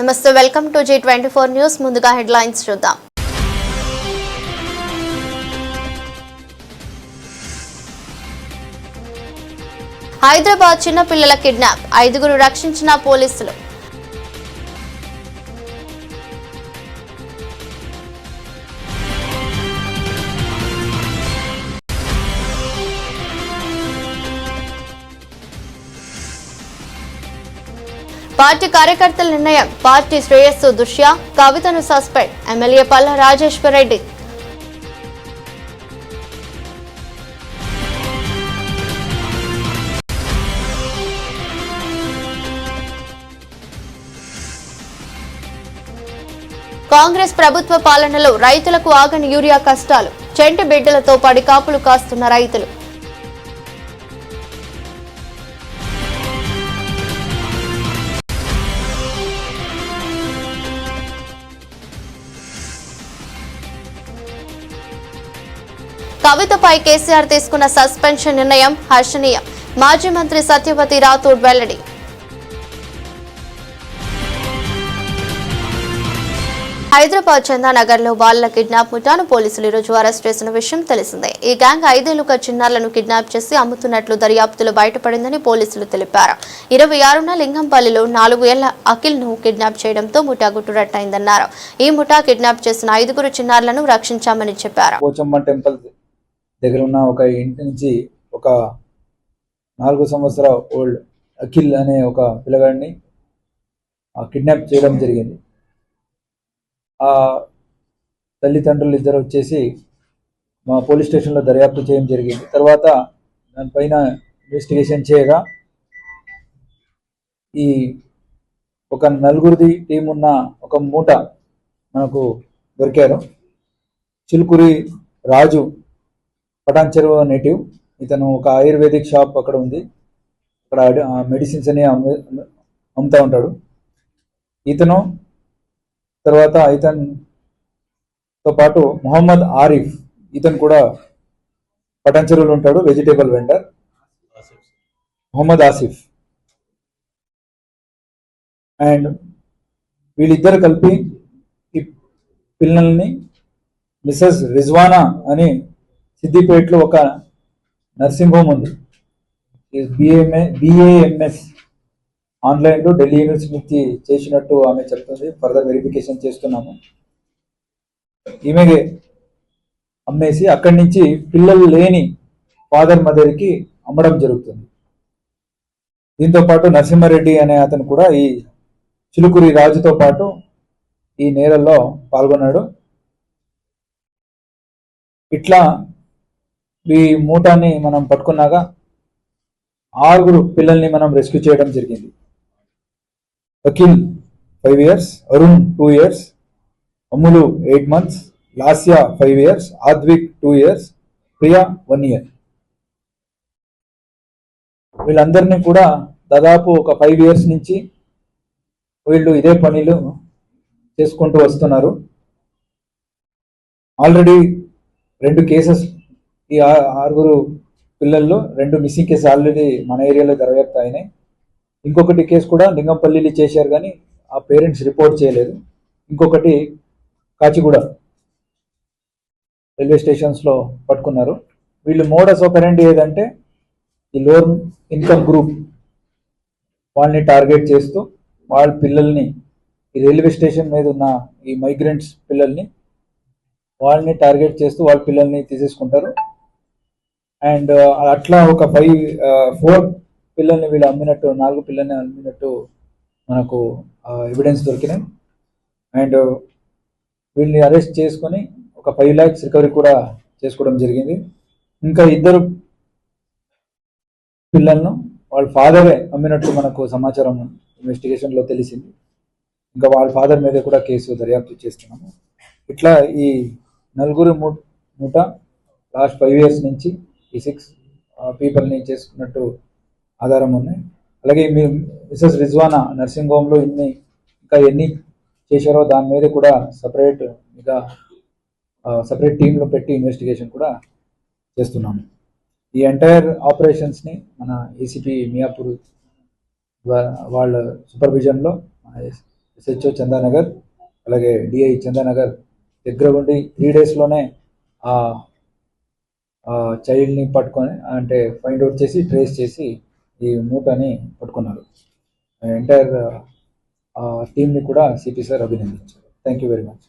నమస్తే, welcome to G24 news. ముందుగా headlines చూద్దాం. హైదరాబాద్ చిన్నపిల్లల కిడ్నాప్, 5గురు రక్షించిన పోలీసులు. పార్టీ కార్యకర్తల నిర్ణయం, పార్టీ శ్రేయస్సు దృష్ట్యా కవితను సస్పెండ్, ఎమ్మెల్యే పల్లా రాజేశ్వర్ రెడ్డి. కాంగ్రెస్ ప్రభుత్వ పాలనలో రైతులకు ఆగని యూరియా కష్టాలు, చెంటి బిడ్డలతో పడి కాపులు కాస్తున్న రైతులు. కవితపై కేసీఆర్ తీసుకున్న సస్పెన్షన్ నిర్ణయం హర్షణీయం, మాజీ మంత్రి సత్యవతి రాథోడ్ వెల్లడి. హైదరాబాద్ చందానగర్ లో బాలల కిడ్నాప్ ముఠాను పోలీసులు ఈరోజు అరెస్ట్ చేసిన విషయం తెలిసిందే. ఈ గ్యాంగ్ 5 ఏళ్లుగా చిన్నారులను కిడ్నాప్ చేసి అమ్ముతున్నట్లు దర్యాప్తులో బయటపడిందని పోలీసులు తెలిపారు. 26న లింగంపల్లిలో 4 ఏళ్ల అఖిల్ ను కిడ్నాప్ చేయడంతో ముఠా గుట్టురట్టయిందన్నారు. ఈ ముఠా కిడ్నాప్ చేసిన 5గురు చిన్నారులను రక్షించామని చెప్పారు. దగ్గర ఉన్న ఒక ఇంటి నుంచి ఒక 4 సంవత్సరాల ఓల్డ్ అఖిల్ అనే ఒక పిల్లగాడిని కిడ్నాప్ చేయడం జరిగింది. ఆ తల్లిదండ్రులు ఇద్దరు వచ్చేసి మా పోలీస్ స్టేషన్లో దర్యాప్తు చేయడం జరిగింది. తర్వాత దానిపైన ఇన్వెస్టిగేషన్ చేయగా ఈ ఒక 4గురిది టీం ఉన్న ఒక మూట మనకు దొరికారు. చిలుకూరి రాజు పటాన్ చెరువు నేటివ్, ఇతను ఒక ఆయుర్వేదిక్ షాప్ అక్కడ ఉంది, అక్కడ మెడిసిన్స్ అని అమ్ముతూ ఉంటాడు. ఇతను తర్వాత ఇతనితో పాటు మొహమ్మద్ ఆరిఫ్, ఇతను కూడా పటాన్ చెరువులో ఉంటాడు, vegetable vendor. Mohammed Asif and వీళ్ళిద్దరు కలిపి ఈ పిల్లల్ని మిసెస్ రిజ్వానా అని సిద్దిపేటలో ఒక నర్సింగ్ హోమ్ ఉంది, BAMS ఆన్లైన్లో ఢిల్లీ యూనివర్సిటీ చేసినట్టు ఆమె చెప్తుంది. ఫర్దర్ వెరిఫికేషన్ చేస్తున్నాము. ఈమె అమ్మేసి అక్కడి నుంచి పిల్లలు లేని ఫాదర్ మదర్కి అమ్మడం జరుగుతుంది. దీంతో పాటు నరసింహారెడ్డి అనే అతను కూడా ఈ చిలుకూరి రాజుతో పాటు ఈ నేరల్లో పాల్గొన్నాడు. ఇట్లా ఈ మూటాన్ని మనం పట్టుకున్నాక 6 పిల్లల్ని మనం రెస్క్యూ చేయడం జరిగింది. అఖిల్ 5 years, అరుణ్ 2 years, అమ్ములు 8 months, Lasya 5 years, Advik 2 years, Priya 1 year. వీళ్ళందరినీ కూడా దాదాపు ఒక 5 years నుంచి వీళ్ళు ఇదే పనులు చేసుకుంటూ వస్తున్నారు. ఆల్రెడీ 2 కేసెస్, ఈ 6 పిల్లల్లో 2 మిస్సింగ్ కేసు ఆల్రెడీ మన ఏరియాలో దర్యాప్తు అయినాయి. ఇంకొకటి కేసు కూడా లింగంపల్లిలో చేశారు, కానీ ఆ పేరెంట్స్ రిపోర్ట్ చేయలేదు. ఇంకొకటి కాచిగూడ రైల్వే స్టేషన్స్లో పట్టుకున్నారు. వీళ్ళు మోడస్ ఆపరెండి ఏదంటే ఈ లోవర్ ఇన్కమ్ గ్రూప్ వాళ్ళని టార్గెట్ చేస్తూ వాళ్ళ పిల్లల్ని, ఈ రైల్వే స్టేషన్ మీద ఉన్న ఈ మైగ్రెంట్స్ పిల్లల్ని వాళ్ళని టార్గెట్ చేస్తూ వాళ్ళ పిల్లల్ని తీసేసుకుంటారు. అండ్ అట్లా ఒక 4 పిల్లల్ని వీళ్ళు అమ్మినట్టు, 4 పిల్లల్ని అమ్మినట్టు మనకు ఎవిడెన్స్ దొరికినాయి. అండ్ వీళ్ళని అరెస్ట్ చేసుకొని ఒక 5 lakhs రికవరీ కూడా చేసుకోవడం జరిగింది. ఇంకా 2 పిల్లలను వాళ్ళ ఫాదరే అమ్మినట్టు మనకు సమాచారం ఇన్వెస్టిగేషన్లో తెలిసింది. ఇంకా వాళ్ళ ఫాదర్ మీద కూడా కేసు దర్యాప్తు చేస్తున్నాము. ఇట్లా ఈ 4 మూట లాస్ట్ 5 years నుంచి ఈ 6 పీపుల్ని చేసుకున్నట్టు ఆధారం ఉన్నాయి. అలాగే మీ మిసెస్ రిజ్వానా నర్సింగ్ హోమ్లో ఇంకా ఎన్ని చేశారో దాని మీద కూడా సపరేట్ టీంలో పెట్టి ఇన్వెస్టిగేషన్ కూడా చేస్తున్నాము. ఈ ఎంటైర్ ఆపరేషన్స్ని మన ఏసీపీ మియాపూర్ వాళ్ళ సూపర్విజన్లో మన SHO చందానగర్ అలాగే DI చందానగర్ దగ్గర ఉండి 3 డేస్లోనే ఆ చైల్డ్ని పట్టుకొని అంటే ఫైండ్ అవుట్ చేసి ట్రేస్ చేసి ఈ మూటని పట్టుకున్నారు. ఎంటైర్ టీంని కూడా సిపి సార్ అభినందించారు. Thank you very much.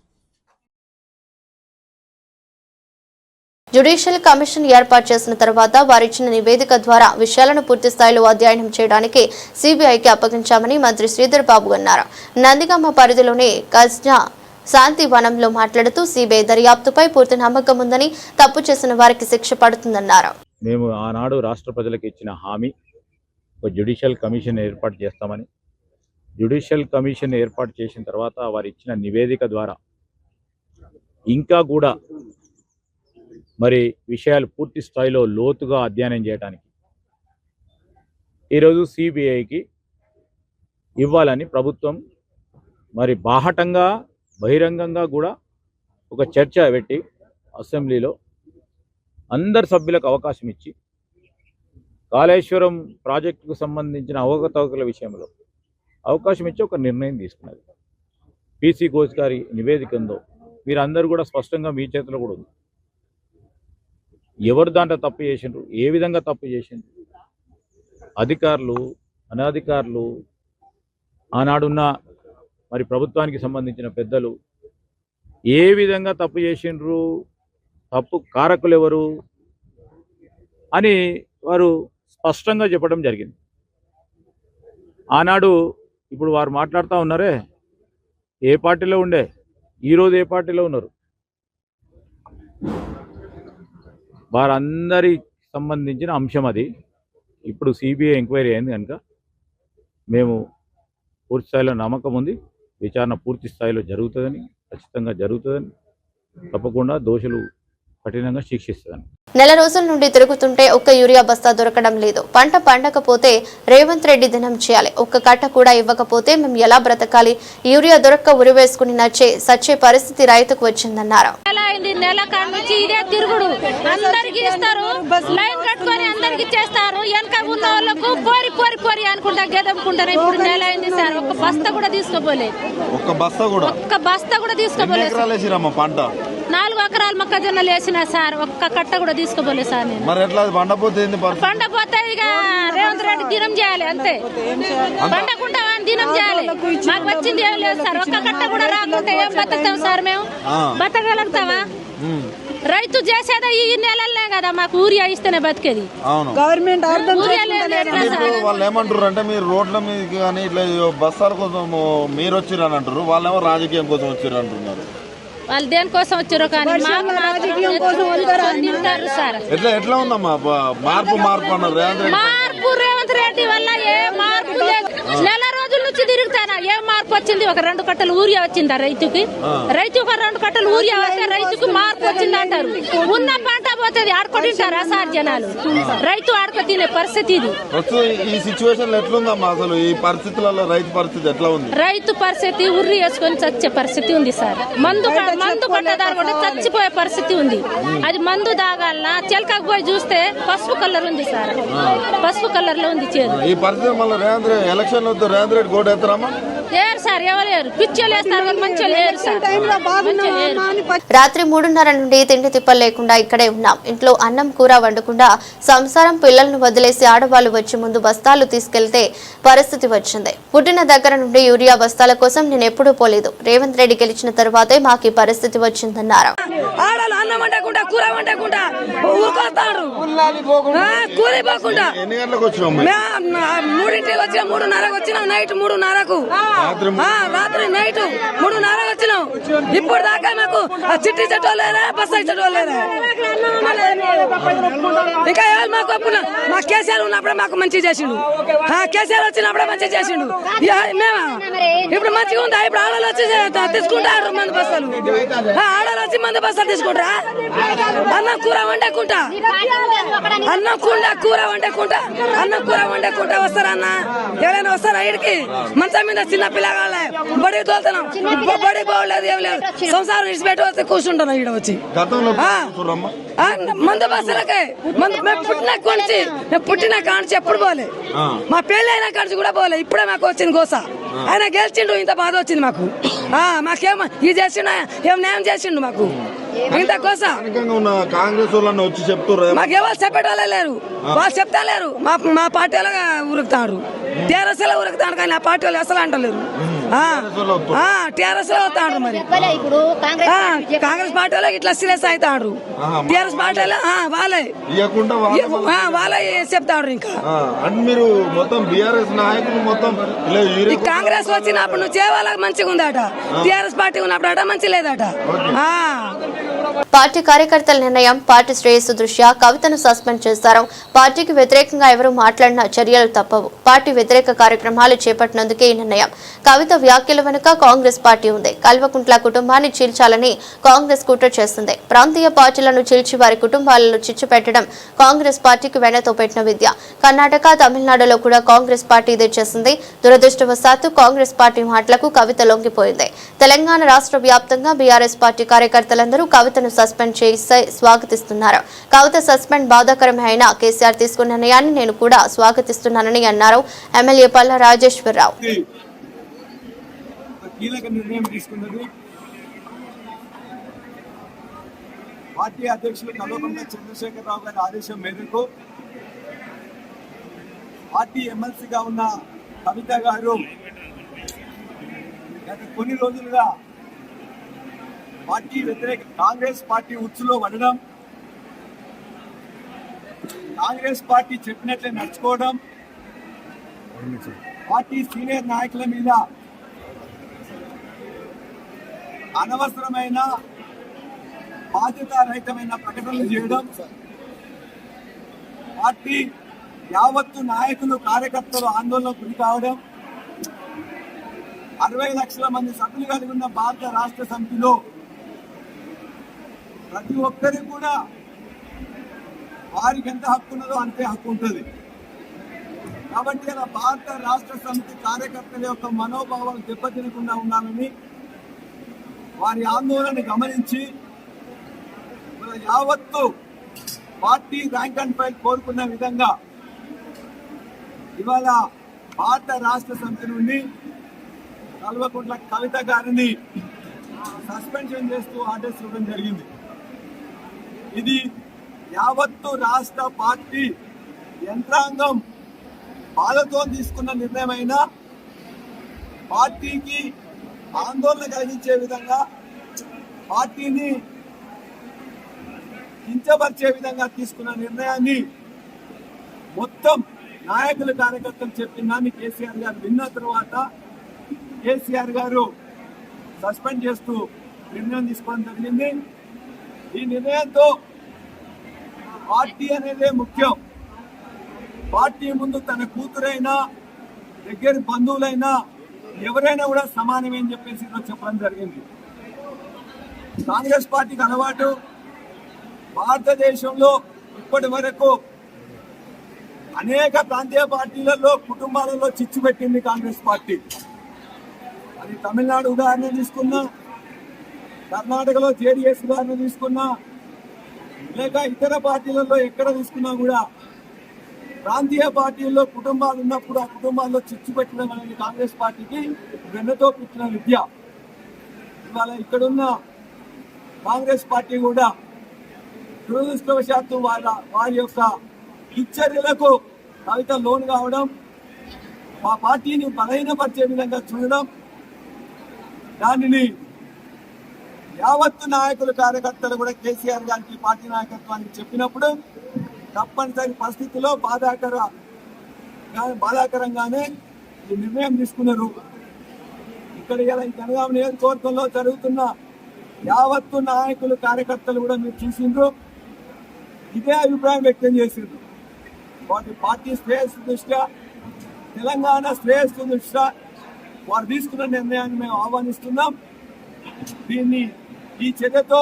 Judicial commission ఏర్పాటు చేసిన తర్వాత వారిచ్చిన నివేదిక ద్వారా విషయాలను పూర్తి స్థాయిలో అధ్యయనం చేయడానికి సిబిఐకి అప్పగించామని మంత్రి శ్రీధర్ బాబు అన్నారు. నందిగామ పరిధిలోని కజ్నా శాంతి వనంలో మాట్లాడుతూ సిబిఐ దర్యాప్తుపై పూర్తి నమ్మకం ఉందని, తప్పు చేసిన వారికి శిక్ష పడుతుందన్నారు. మేము ఆనాడు రాష్ట్ర ప్రజలకు ఇచ్చిన హామీ ఒక జ్యుడిషియల్ కమిషన్ ఏర్పాటు చేస్తామని. జ్యుడిషియల్ కమిషన్ ఏర్పాటు చేసిన తర్వాత వారు ఇచ్చిన నివేదిక ద్వారా ఇంకా కూడా మరి విషయాలు పూర్తి స్థాయిలో లోతుగా అధ్యయనం చేయడానికి ఈరోజు సిబిఐకి ఇవ్వాలని ప్రభుత్వం మరి బాహటంగా బహిరంగంగా కూడా ఒక చర్చ పెట్టి అసెంబ్లీలో అందరు సభ్యులకు అవకాశం ఇచ్చి కాళేశ్వరం ప్రాజెక్టుకు సంబంధించిన అవకతవకల విషయంలో అవకాశం ఇచ్చి ఒక నిర్ణయం తీసుకున్నది. PC ఘోష్ గారి నివేదిక ఉందో మీరందరూ కూడా స్పష్టంగా మీ చేతిలో కూడా ఉంది. ఎవరు దాంట్లో తప్పు చేసిండ్రు, ఏ విధంగా తప్పు చేసిండ్రు, అధికారులు అనధికారులు ఆనాడున్న మరి ప్రభుత్వానికి సంబంధించిన పెద్దలు ఏ విధంగా తప్పు చేసిండ్రు, తప్పు కారకులు ఎవరు అని వారు స్పష్టంగా చెప్పడం జరిగింది. ఆనాడు ఇప్పుడు వారు మాట్లాడుతూ ఉన్నారే ఏ పార్టీలో ఉండే, ఈరోజు ఏ పార్టీలో ఉన్నారు, వారందరి సంబంధించిన అంశం అది. ఇప్పుడు సిబిఐ ఎంక్వైరీ అయింది కనుక మేము పూర్తి స్థాయిలో నమ్మకం ఉంది, విచారణ పూర్తి స్థాయిలో జరుగుతుందని, ఖచ్చితంగా జరుగుతుందని, తప్పకుండా దోషులు కఠినంగా శిక్షిస్తుందని. నెల రోజుల నుండి తిరుగుతుంటే ఒక్క యూరియా బస్తా దొరకడం లేదు. పంట పండకపోతే రేవంత్ రెడ్డి దినం చేయాలి. ఒక్క కట్ట కూడా ఇవ్వకపోతే మేము ఎలా బ్రతకాలి? యూరియా దొరక్క ఉరివేసుకుని సచ్చే పరిస్థితి రైతుకు వచ్చిందన్నారు. నెల కానుంచి ఇదే తిరుగుడు, అందరికి ఇస్తారు, లైన్ కట్టుకొని అందరికి చేస్తారు. వెనక ఉన్న వాళ్ళకు పోరి పోరి పోరి అనుకుంటా గెదముకుంటారు. ఇప్పుడు నెల అయింది సార్, ఒక్క బస్తా కూడా తీసుకోపోలేదు. ఒక్క బస్తా కూడా తీసుకోపోలేదు. 4 ఎకరాల మొక్కజొన్నలు వేసిన సార్, ఒక్క కట్ట కూడా తీసుకోపోలేదు సార్. నేను పండపోతే ఇక రేవంత్ రెడ్డి దినం చేయాలి అంతే. పండకుండా దినం చేయాలి. మాకు వచ్చింది ఏం లేదు సార్. ఒక్క కట్ట కూడా రాకుంటే ఏం బతుకుతాం సార్? మేము బతకగలుగుతామా? రైతు చేసేదా ఈ నెలలనే కదా మాకు ఊరియా ఇస్తేనే బతికేది. గవర్నమెంట్ వాళ్ళు ఏమంటారు అంటే మీరు రోడ్ల మీద కానీ ఇట్లా బస్సాల కోసం మీరు వచ్చిరని అంటారు, వాళ్ళేమో రాజకీయం కోసం వచ్చిర్రు అంటున్నారు. వాళ్ళు దేనికోసం వచ్చారో కానీ రాజకీయం కోసం తింటారు సార్. ఎట్లా ఉందమ్మా మార్పు అన్నారు మార్పు రేవంత్ రెడ్డి వల్ల ఏ మార్పు లేదు. నెల రోజుల నుంచి తిరుగుతానా ఏ మార్పు వచ్చింది? ఒక 2 కట్టలు ఊరియా వచ్చిందా రైతుకి? రైతుకు 2 కట్టలు ఊరియా వస్తే రైతుకు మార్పు వచ్చింది అంటారు. ఉన్న పంట పోతుంది, ఆడుకుంటారా సార్ జనాలు? రైతు ఆడుకో తినే పరిస్థితి ఇది. ఈ సిచ్యువేషన్ ఎట్లుందమ్మా అసలు? ఈ పరిస్థితులలో రైతు పరిస్థితి ఎట్లా ఉంది? రైతు పరిస్థితి ఉర్రి వేసుకొని చచ్చే పరిస్థితి ఉంది సార్. మందు కొట్టదారు కూడా చచ్చిపోయే పరిస్థితి ఉంది. అది మందు దాగాలనా చిలకకు పోయి చూస్తే పసుపు కలర్ ఉంది సార్, పసుపు కలర్ లో ఉంది చేదు. ఈ పరిస్థితి మళ్ళీ ఎలక్షన్ రేవంత్ రెడ్డి కోట ఎత్తారమ్మా? లేరు సార్, ఎవరు పిచ్చోళ్ళు వేస్తారు కానీ మంచిగా లేరు సార్. రాత్రి 3:30 నుండి తిండి తిప్పలు లేకుండా ఇక్కడే ఉన్నాం. ఇంట్లో అన్నం కూర వండకుండా సంసారం పిల్లలను వదిలేసి ఆడవాళ్లు వచ్చి ముందు బస్తాలు తీసుకెళ్తే పరిస్థితి వచ్చింది. పుట్టిన దగ్గర నుండి యూరియా బస్తాల కోసం నేను ఎప్పుడూ పోలేదు. రేవంత్ రెడ్డి గెలిచిన తర్వాతే మాకు ఈ పరిస్థితి వచ్చిందన్నారు. ఎన్ని గంటలకు వచ్చినాం? 3:00కి వచ్చినా, 3:30కి వచ్చినాం. నైట్ 3:30కు, రాత్రి నైట్ 3:30కి వచ్చినాం. ఇప్పుడు దాకా మాకు చిట్టి చెట్టు లేదా, బస్సాయి చెట్టు లేదా. ఇంకా మాకు మా కేసీఆర్ ఉన్నప్పుడే మాకు మంచి చేసిండు, కేసీఆర్ వచ్చినప్పుడే మంచి చేసిండు. మేమా ఇప్పుడు మంచిగా ఉందా? ఇప్పుడు ఆడలు వచ్చి తీసుకుంటారు మంది బస్తాలు. ఆడలు వచ్చి మంది బస్తాలు తీసుకుంటారా? అన్నం కూర వండకుంటా, అన్నం కూర వండకుంటా వస్తారా? అన్న ఎవరైనా వస్తారా? ఇడికి మంచం మీద చిన్న పిల్లగాళ్ళే బడికి తోలుతున్నాం. బడి పోలేదు, ఏం లేదు. సంసారం ఇచ్చిపెట్టి వస్తే కూర్చుంటున్నాం ఈడ వచ్చి. మందు బస్సులకే మేము పుట్టిన కాంచి ఎప్పుడు పోలే, మా పెళ్లి అయినా కాంచి కూడా పోలే. ఇప్పుడే మాకు వచ్చింది గోస. ఆయన గెలిచిండు, ఇంత ఇంత బాధ వచ్చింది మాకు. మాకేమో ఇది చేసిండు, ఏం న్యాయం చేసిండు మాకు ఇంత కోసం. స్థానికంగా ఉన్న కాంగ్రెస్ వాళ్ళని వచ్చి చెప్తున్నారు, మాకు ఎవరు చెప్పేటోళ్ళే లేరు, వాళ్ళు చెప్తా లేరు. మా పార్టీ వాళ్ళు ఉరుకుతాడు, టీఆర్ఎస్ లో ఉరుకుతాడు, కానీ ఆ పార్టీ వాళ్ళు అసలు అంటలేరు. టీఆర్ఎస్ లో వస్తాడు, మరి కాంగ్రెస్ పార్టీ వాళ్ళకి ఇట్లా సీరియస్ అవుతాడు. టీఆర్ఎస్ పార్టీ వాళ్ళే వాళ్ళే చెప్తాడు. ఇంకా మీరు మొత్తం బీఆర్ఎస్ నాయకులు మొత్తం ఈ కాంగ్రెస్ వచ్చినప్పుడు నువ్వు చేయాలకు మంచిగా ఉందట, టీఆర్ఎస్ పార్టీ ఉన్నప్పుడు మంచి లేదట. పార్టీ కార్యకర్తల నిర్ణయం. పార్టీ శ్రేయస్సు దృష్ట్యా కవితను సస్పెండ్ చేశారు. పార్టీకి వ్యతిరేకంగా ఎవరు మాట్లాడినా చర్యలు తప్పవు. పార్టీ వ్యతిరేక కార్యక్రమాలు చేపట్టినందుకే ఈ నిర్ణయం. కవిత వ్యాఖ్యల వెనుక కాంగ్రెస్ పార్టీ ఉంది. కల్వకుంట్ల కుటుంబాన్ని చీల్చాలని కాంగ్రెస్ కుట్ర చేస్తుంది. ప్రాంతీయ పార్టీలను చీల్చి వారి కుటుంబాలలో చిచ్చు పెట్టడం కాంగ్రెస్ పార్టీకి వెనతో పెట్టిన విద్య. కర్ణాటక, తమిళనాడులో కూడా కాంగ్రెస్ పార్టీ ఇదే చేసింది. దురదృష్టవశాత్తు కాంగ్రెస్ పార్టీ మాటలకు కవిత లొంగిపోయింది. తెలంగాణ రాష్ట్ర వ్యాప్తంగా బీఆర్ఎస్ పార్టీ కార్యకర్తలందరూ కవితను సస్పెండ్ చేసి స్వాగతిస్తున్నారు. కవిత సస్పెండ్ బాధాకరమే అయినా కేసీఆర్ తీసుకున్న నిర్ణయాన్ని నేను కూడా స్వాగతిస్తున్నానని అన్నారు ఎమ్మెల్యే పల్లా రాజేశ్వరరావు. కీలక నిర్ణయం తీసుకున్నది పార్టీ అధ్యక్షులు కల్వకుంట్ల చంద్రశేఖరరావు గారి ఆదేశం మేరకు పార్టీ ఎమ్మెల్సీగా ఉన్న కవిత గారు గత కొన్ని రోజులుగా పార్టీ వ్యతిరేక కాంగ్రెస్ పార్టీ ఉచ్చులో పడడం, కాంగ్రెస్ పార్టీ చెప్పినట్లే నడుచుకోవడం, పార్టీ సీనియర్ నాయకుల మీద అనవసరమైన బాధ్యతారహితమైన ప్రకటనలు చేయడం, పార్టీ యావత్తు నాయకులు కార్యకర్తలు ఆందోళనకు గురి కావడం, 60 లక్షల మంది సభ్యులు కలిగి ఉన్న భారత రాష్ట్ర సమితిలో ప్రతి ఒక్కరికి కూడా వారికి ఎంత హక్కు ఉన్నదో అంతే హక్కు ఉంటుంది. కాబట్టి అలా భారత రాష్ట్ర సమితి కార్యకర్తల యొక్క మనోభావాలు దెబ్బతినకుండా ఉండాలని వారి ఆందోళన గమనించి యావత్తు పార్టీ ర్యాంక్ అండ్ ఫైల్ కోరుకున్న విధంగా ఇవాళ భారత రాష్ట్ర సమితి నుండి కల్వకుంట్ల కవిత గారిని సస్పెన్షన్ చేస్తూ ఆర్డర్స్ ఇవ్వడం జరిగింది. ఇది యావత్తు రాష్ట్ర పార్టీ యంత్రాంగం బాధతో తీసుకున్న నిర్ణయమైన పార్టీకి ఆందోళన కలిగించే విధంగా, పార్టీని కించపరిచే విధంగా తీసుకున్న నిర్ణయాన్ని మొత్తం నాయకులు కార్యకర్తలు చెప్పిందని కేసీఆర్ గారు విన్న తర్వాత కేసీఆర్ గారు సస్పెండ్ చేస్తూ నిర్ణయం తీసుకోవడం జరిగింది. ఈ నిర్ణయంతో పార్టీ అనేదే ముఖ్యం. పార్టీ ముందు తన కూతురైనా దగ్గర బంధువులైనా ఎవరైనా కూడా సమానమే అని చెప్పేసి చెప్పడం జరిగింది. కాంగ్రెస్ పార్టీకి అలవాటు భారతదేశంలో ఇప్పటి వరకు అనేక ప్రాంతీయ పార్టీలలో కుటుంబాలలో చిచ్చు పెట్టింది కాంగ్రెస్ పార్టీ. అది తమిళనాడు ఉదాహరణ తీసుకున్నా, కర్ణాటకలో జేడీఎస్ ఉదాహరణ తీసుకున్నా, లేక ఇతర పార్టీలలో ఎక్కడ తీసుకున్నా కూడా ప్రాంతీయ పార్టీల్లో కుటుంబాలు ఉన్నప్పుడు ఆ కుటుంబాల్లో చిచ్చు పెట్టడం అనేది కాంగ్రెస్ పార్టీకి వెన్నతో పుట్టిన విద్య. ఇవాళ ఇక్కడున్న కాంగ్రెస్ పార్టీ కూడా దురదృష్టవశాత్తు వారి యొక్క దుశ్చర్యలకు కవిత లోన్ కావడం, మా పార్టీని బలహీనపరిచే విధంగా చూడడం, దానిని యావత్తు నాయకులు కార్యకర్తలు కూడా కేసీఆర్ గారికి పార్టీ నాయకత్వానికి చెప్పినప్పుడు తప్పనిసరి పరిస్థితిలో బాధాకరంగానే ఈ నిర్ణయం తీసుకున్నారు. ఇక్కడ ఇలా ఈ జనగామ నియోజకవర్గంలో జరుగుతున్న యావత్తు నాయకులు కార్యకర్తలు కూడా మీరు చూసిండ్రు, ఇదే అభిప్రాయం వ్యక్తం చేసిండ్రు. వాటి పార్టీ శ్రేయస్సు దృష్ట్యా, తెలంగాణ శ్రేయస్సు దృష్ట్యా వారు తీసుకున్న నిర్ణయాన్ని మేము ఆహ్వానిస్తున్నాం. దీన్ని ఈ చర్యతో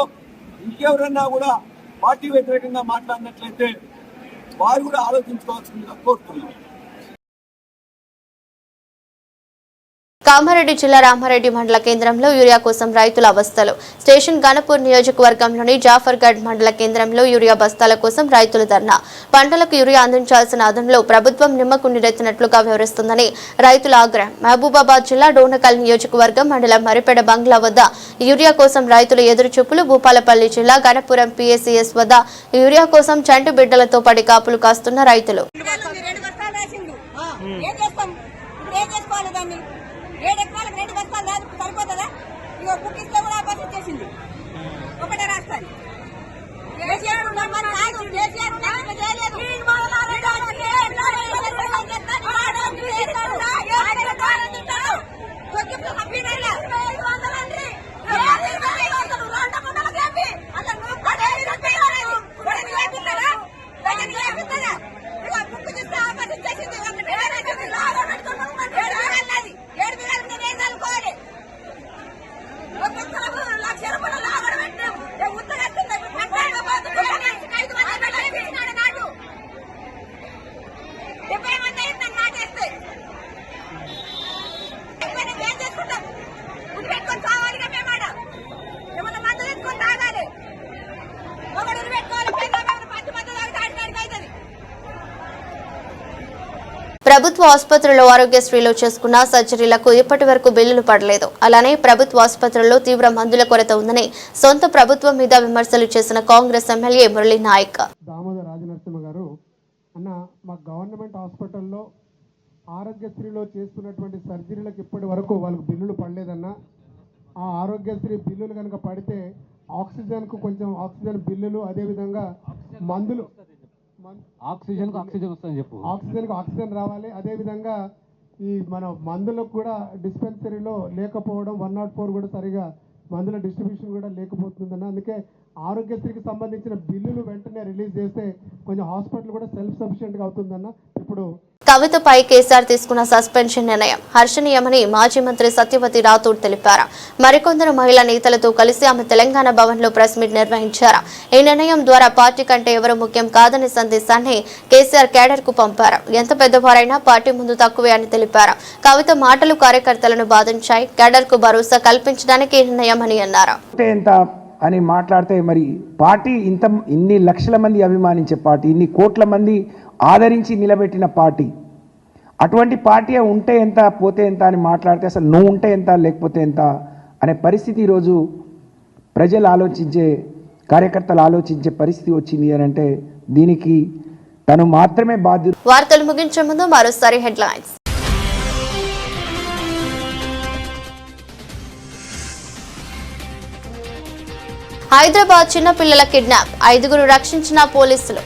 ఇంకెవరన్నా కూడా పార్టీ వ్యతిరేకంగా మాట్లాడినట్లయితే వారు కూడా ఆలోచించుకోవాల్సిందిగా కోరుతున్నాం. కామారెడ్డి జిల్లా రామారెడ్డి మండల కేంద్రంలో యూరియా కోసం రైతుల అవస్థలు. స్టేషన్ గణపూర్ నియోజకవర్గంలోని జాఫర్గఢ్ మండల కేంద్రంలో యూరియా బస్తాల కోసం రైతులు ధర్నా. పంటలకు యూరియా అందించాల్సిన అదనంలో ప్రభుత్వం నిమ్మకు నీరెత్తినట్లుగా వ్యవహరిస్తుందని రైతుల ఆగ్రహం. మహబూబాబాద్ జిల్లా డోనకల్ నియోజకవర్గం మండలం మరిపెడ బంగ్లా వద్ద యూరియా కోసం రైతుల ఎదురుచూపులు. భూపాలపల్లి జిల్లా గణపురం PACS వద్ద యూరియా కోసం చంటి బిడ్డలతో పడి కాపులు కాస్తున్న రైతులు. ఒకటే రాష్ట్రాన్ని ప్రభుత్వ ఆసుపత్రుల్లో ఆరోగ్యశ్రీలో చేసుకున్న సర్జరీలకు ఇప్పటి వరకు బిల్లులు పడలేదు. అలానే ప్రభుత్వ ఆసుపత్రుల్లో తీవ్ర మందుల కొరత ఉందని సొంత ప్రభుత్వం మీద విమర్శలు చేసిన కాంగ్రెస్ ఎమ్మెల్యే మురళీ నాయక్. దామోదర రాజనరసింహ గారు అన్న మా గవర్నమెంట్ హాస్పిటల్లో ఆరోగ్యశ్రీలో చేసుకున్నటువంటి సర్జరీలకు ఇప్పటి వరకు వాళ్ళకి బిల్లులు పడలేదన్న. ఆ ఆరోగ్యశ్రీ బిల్లులు కనుక పడితే ఆక్సిజన్కు కొంచెం ఆక్సిజన్ బిల్లులు, అదేవిధంగా మందులు ఆక్సిజన్కు ఆక్సిజన్ రావాలి. అదేవిధంగా ఈ మన మందులకు కూడా డిస్పెన్సరీలో లేకపోవడం, 104 కూడా సరిగా మందుల డిస్ట్రిబ్యూషన్ కూడా లేకపోతుందన్న. అందుకే ఆరోగ్యశ్రీకి సంబంధించిన బిల్లులు వెంటనే రిలీజ్ చేస్తే కొంచెం హాస్పిటల్ కూడా సెల్ఫ్ సఫిషియెంట్గా అవుతుందన్న. ఇప్పుడు కవితపై కేసీఆర్ తీసుకున్న సస్పెన్షన్ నిర్ణయం హర్షణీయమని మాజీ మంత్రి సత్యవతి రాథోడ్ తెలిపారు. మరికొందరు మహిళా నేతలతో కలిసి ఆమె తెలంగాణ భవన్లో ప్రెస్ మీట్ నిర్వహించారు. ఈ నిర్ణయం ద్వారా పార్టీ కంటే ఎవరు ముఖ్యం కాదనే సందేశాన్ని కేసీఆర్ కేడర్ కు పంపారు. ఎంత పెద్దవారైనా పార్టీ ముందు తక్కువే అని తెలిపారు. కవిత మాటలు కార్యకర్తలను బాధించాయి. కేడర్ కు భరోసా కల్పించడానికి ఈ నిర్ణయం అని అన్నారు. అని మాట్లాడితే మరి పార్టీ ఇన్ని లక్షల మంది అభిమానించే పార్టీ, ఇన్ని కోట్ల మంది ఆదరించి నిలబెట్టిన పార్టీ, అటువంటి పార్టీ ఉంటే ఎంత పోతే ఎంత అని మాట్లాడితే అసలు నువ్వు ఉంటే ఎంత లేకపోతే ఎంత అనే పరిస్థితి ఈరోజు ప్రజలు ఆలోచించే, కార్యకర్తలు ఆలోచించే పరిస్థితి వచ్చింది అని అంటే దీనికి తను మాత్రమే బాధ్యత. వార్తలు ముగించే ముందు మరోసారి హెడ్లైన్స్. హైదరాబాద్ చిన్నపిల్లల కిడ్నాప్, 5గురు రక్షించిన పోలీసులు.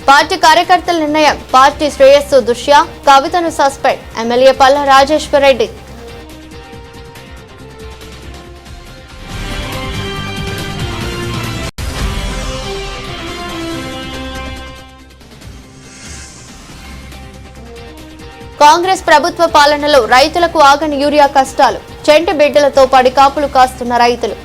పార్టీ కార్యకర్తల నిర్ణయం పార్టీ శ్రేయస్సు దృష్ట్యా కవితను సస్పెండ్, ఎమ్మెల్యే పల్లా రాజేశ్వర్ రెడ్డి. కాంగ్రెస్ ప్రభుత్వ పాలనలో రైతులకు ఆగని యూరియా కష్టాలు, చెంటి బిడ్డలతో పడి కాపులు కాస్తున్న రైతులు.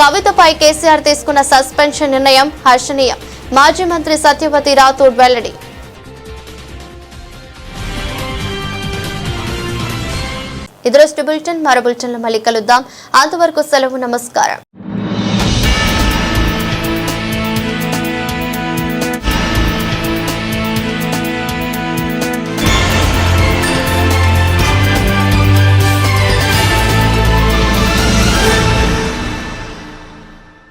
కవితపై కేసీఆర్ తీసుకున్న సస్పెన్షన్ నిర్ణయం హర్షణీయం, మాజీ మంత్రి సత్యవతి రాథోడ్ వెల్లడి. ఇదొక బులెటిన్, మరో బులెటిన్లో మళ్ళీ కలుద్దాం. అంతవరకు సెలవు, నమస్కారం.